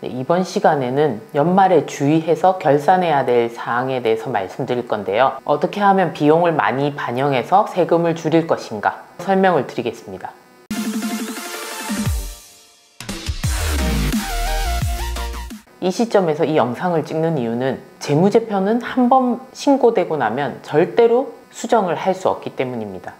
네, 이번 시간에는 연말에 주의해서 결산해야 될 사항에 대해서 말씀드릴 건데요. 어떻게 하면 비용을 많이 반영해서 세금을 줄일 것인가 설명을 드리겠습니다. 이 시점에서 이 영상을 찍는 이유는 재무제표는 한번 신고되고 나면 절대로 수정을 할 수 없기 때문입니다.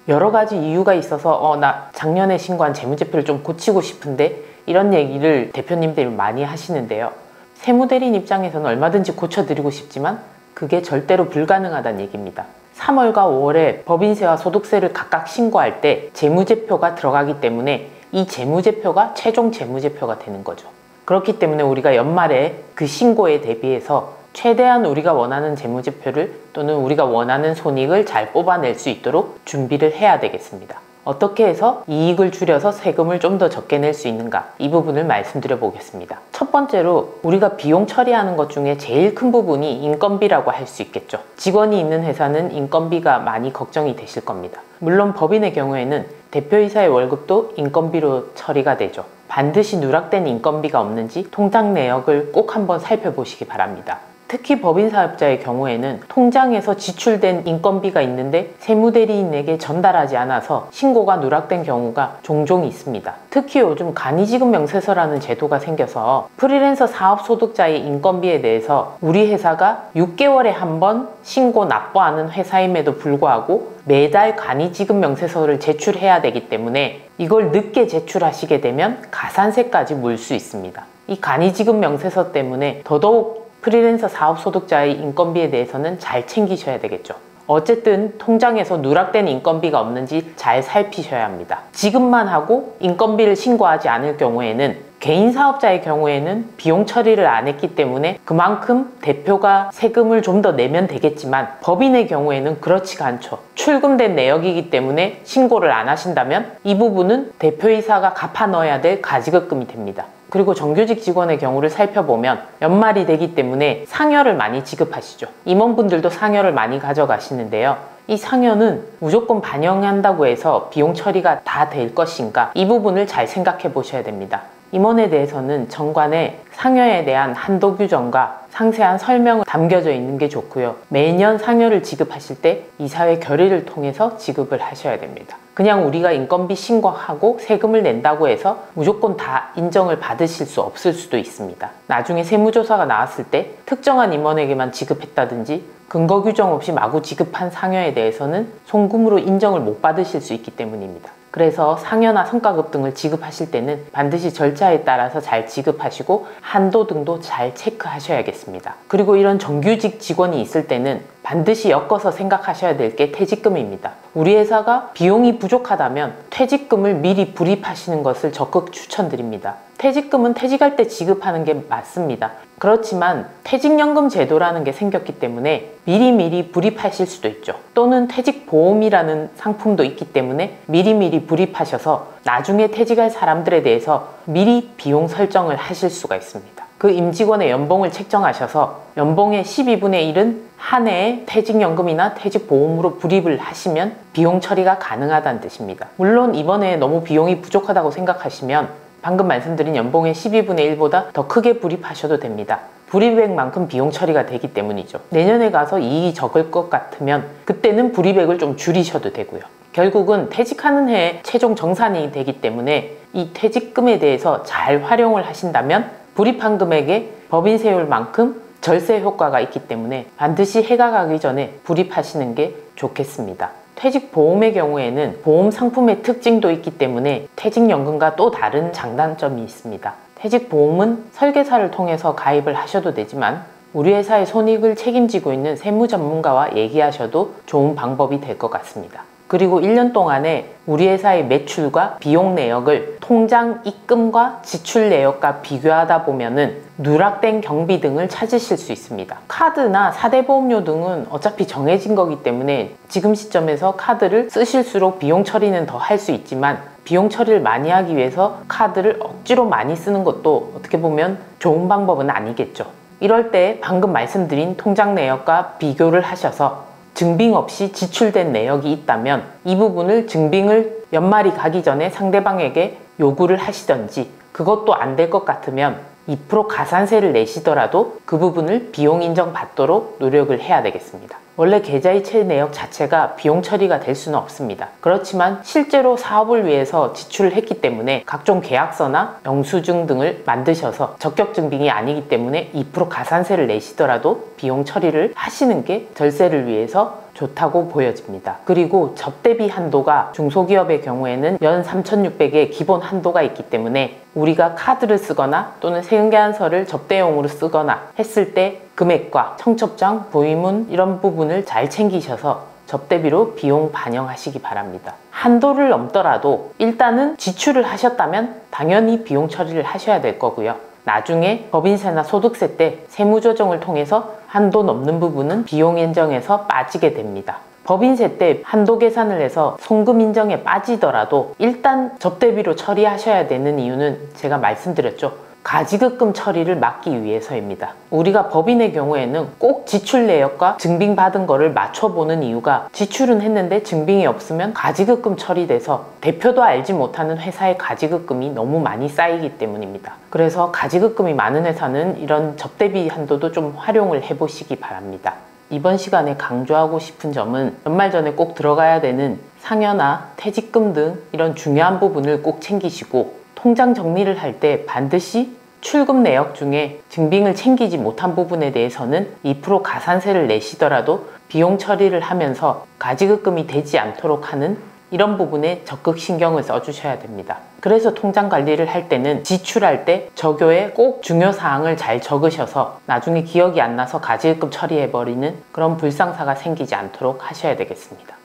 여러 가지 이유가 있어서 나 작년에 신고한 재무제표를 좀 고치고 싶은데 이런 얘기를 대표님들이 많이 하시는데요. 세무대리인 입장에서는 얼마든지 고쳐드리고 싶지만 그게 절대로 불가능하다는 얘기입니다. 3월과 5월에 법인세와 소득세를 각각 신고할 때 재무제표가 들어가기 때문에 이 재무제표가 최종 재무제표가 되는 거죠. 그렇기 때문에 우리가 연말에 그 신고에 대비해서 최대한 우리가 원하는 재무제표를 또는 우리가 원하는 손익을 잘 뽑아낼 수 있도록 준비를 해야 되겠습니다. 어떻게 해서 이익을 줄여서 세금을 좀 더 적게 낼 수 있는가, 이 부분을 말씀드려 보겠습니다. 첫 번째로 우리가 비용 처리하는 것 중에 제일 큰 부분이 인건비라고 할 수 있겠죠. 직원이 있는 회사는 인건비가 많이 걱정이 되실 겁니다. 물론 법인의 경우에는 대표이사의 월급도 인건비로 처리가 되죠. 반드시 누락된 인건비가 없는지 통장 내역을 꼭 한번 살펴보시기 바랍니다. 특히 법인사업자의 경우에는 통장에서 지출된 인건비가 있는데 세무대리인에게 전달하지 않아서 신고가 누락된 경우가 종종 있습니다. 특히 요즘 간이지급 명세서라는 제도가 생겨서 프리랜서 사업소득자의 인건비에 대해서 우리 회사가 6개월에 한 번 신고 납부하는 회사임에도 불구하고 매달 간이지급 명세서를 제출해야 되기 때문에 이걸 늦게 제출하시게 되면 가산세까지 물 수 있습니다. 이 간이지급 명세서 때문에 더더욱 프리랜서 사업소득자의 인건비에 대해서는 잘 챙기셔야 되겠죠. 어쨌든 통장에서 누락된 인건비가 없는지 잘 살피셔야 합니다. 지급만 하고 인건비를 신고하지 않을 경우에는 개인 사업자의 경우에는 비용 처리를 안 했기 때문에 그만큼 대표가 세금을 좀 더 내면 되겠지만 법인의 경우에는 그렇지가 않죠. 출금된 내역이기 때문에 신고를 안 하신다면 이 부분은 대표이사가 갚아 넣어야 될 가지급금이 됩니다. 그리고 정규직 직원의 경우를 살펴보면 연말이 되기 때문에 상여를 많이 지급하시죠. 임원분들도 상여를 많이 가져가시는데요. 이 상여는 무조건 반영한다고 해서 비용 처리가 다 될 것인가, 이 부분을 잘 생각해 보셔야 됩니다. 임원에 대해서는 정관에 상여에 대한 한도 규정과 상세한 설명을 담겨져 있는 게 좋고요. 매년 상여를 지급하실 때 이사회 결의를 통해서 지급을 하셔야 됩니다. 그냥 우리가 인건비 신고하고 세금을 낸다고 해서 무조건 다 인정을 받으실 수 없을 수도 있습니다. 나중에 세무조사가 나왔을 때 특정한 임원에게만 지급했다든지 근거 규정 없이 마구 지급한 상여에 대해서는 송금으로 인정을 못 받으실 수 있기 때문입니다. 그래서 상여나 성과급 등을 지급하실 때는 반드시 절차에 따라서 잘 지급하시고 한도 등도 잘 체크하셔야겠습니다. 그리고 이런 정규직 직원이 있을 때는 반드시 엮어서 생각하셔야 될 게 퇴직금입니다. 우리 회사가 비용이 부족하다면 퇴직금을 미리 불입하시는 것을 적극 추천드립니다. 퇴직금은 퇴직할 때 지급하는 게 맞습니다. 그렇지만 퇴직연금 제도라는 게 생겼기 때문에 미리미리 불입하실 수도 있죠. 또는 퇴직보험이라는 상품도 있기 때문에 미리미리 불입하셔서 나중에 퇴직할 사람들에 대해서 미리 비용 설정을 하실 수가 있습니다. 그 임직원의 연봉을 책정하셔서 연봉의 12분의 1은 한 해에 퇴직연금이나 퇴직보험으로 불입을 하시면 비용 처리가 가능하다는 뜻입니다. 물론 이번에 너무 비용이 부족하다고 생각하시면 방금 말씀드린 연봉의 12분의 1보다 더 크게 불입하셔도 됩니다. 불이백만큼 비용 처리가 되기 때문이죠. 내년에 가서 이익이 적을 것 같으면 그때는 불이백을 좀 줄이셔도 되고요. 결국은 퇴직하는 해에 최종 정산이 되기 때문에 이 퇴직금에 대해서 잘 활용을 하신다면 불입한 금액에 법인세율만큼 절세 효과가 있기 때문에 반드시 해가 가기 전에 불입하시는 게 좋겠습니다. 퇴직보험의 경우에는 보험 상품의 특징도 있기 때문에 퇴직연금과 또 다른 장단점이 있습니다. 퇴직보험은 설계사를 통해서 가입을 하셔도 되지만 우리 회사의 손익을 책임지고 있는 세무 전문가와 얘기하셔도 좋은 방법이 될 것 같습니다. 그리고 1년 동안에 우리 회사의 매출과 비용 내역을 통장 입금과 지출 내역과 비교하다 보면은 누락된 경비 등을 찾으실 수 있습니다. 카드나 4대 보험료 등은 어차피 정해진 거기 때문에 지금 시점에서 카드를 쓰실수록 비용 처리는 더 할 수 있지만 비용 처리를 많이 하기 위해서 카드를 억지로 많이 쓰는 것도 어떻게 보면 좋은 방법은 아니겠죠. 이럴 때 방금 말씀드린 통장 내역과 비교를 하셔서 증빙 없이 지출된 내역이 있다면 이 부분을 증빙을 연말이 가기 전에 상대방에게 요구를 하시던지, 그것도 안 될 것 같으면 2% 가산세를 내시더라도 그 부분을 비용 인정받도록 노력을 해야 되겠습니다. 원래 계좌이체 내역 자체가 비용 처리가 될 수는 없습니다. 그렇지만 실제로 사업을 위해서 지출을 했기 때문에 각종 계약서나 영수증 등을 만드셔서 적격 증빙이 아니기 때문에 2% 가산세를 내시더라도 비용 처리를 하시는 게 절세를 위해서 좋다고 보여집니다. 그리고 접대비 한도가 중소기업의 경우에는 연 3,600의 기본 한도가 있기 때문에 우리가 카드를 쓰거나 또는 세금계산서를 접대용으로 쓰거나 했을 때 금액과 청첩장, 보이문 이런 부분을 잘 챙기셔서 접대비로 비용 반영하시기 바랍니다. 한도를 넘더라도 일단은 지출을 하셨다면 당연히 비용 처리를 하셔야 될 거고요. 나중에 법인세나 소득세 때 세무조정을 통해서 한도 넘는 부분은 비용 인정에서 빠지게 됩니다. 법인세 때 한도 계산을 해서 송금 인정에 빠지더라도 일단 접대비로 처리하셔야 되는 이유는 제가 말씀드렸죠. 가지급금 처리를 막기 위해서입니다. 우리가 법인의 경우에는 꼭 지출 내역과 증빙받은 거를 맞춰보는 이유가 지출은 했는데 증빙이 없으면 가지급금 처리돼서 대표도 알지 못하는 회사의 가지급금이 너무 많이 쌓이기 때문입니다. 그래서 가지급금이 많은 회사는 이런 접대비 한도도 좀 활용을 해보시기 바랍니다. 이번 시간에 강조하고 싶은 점은 연말 전에 꼭 들어가야 되는 상여나 퇴직금 등 이런 중요한 부분을 꼭 챙기시고 통장 정리를 할 때 반드시 출금 내역 중에 증빙을 챙기지 못한 부분에 대해서는 2% 가산세를 내시더라도 비용 처리를 하면서 가지급금이 되지 않도록 하는 이런 부분에 적극 신경을 써주셔야 됩니다. 그래서 통장 관리를 할 때는 지출할 때 적요에 꼭 중요사항을 잘 적으셔서 나중에 기억이 안 나서 가지급금 처리해버리는 그런 불상사가 생기지 않도록 하셔야 되겠습니다.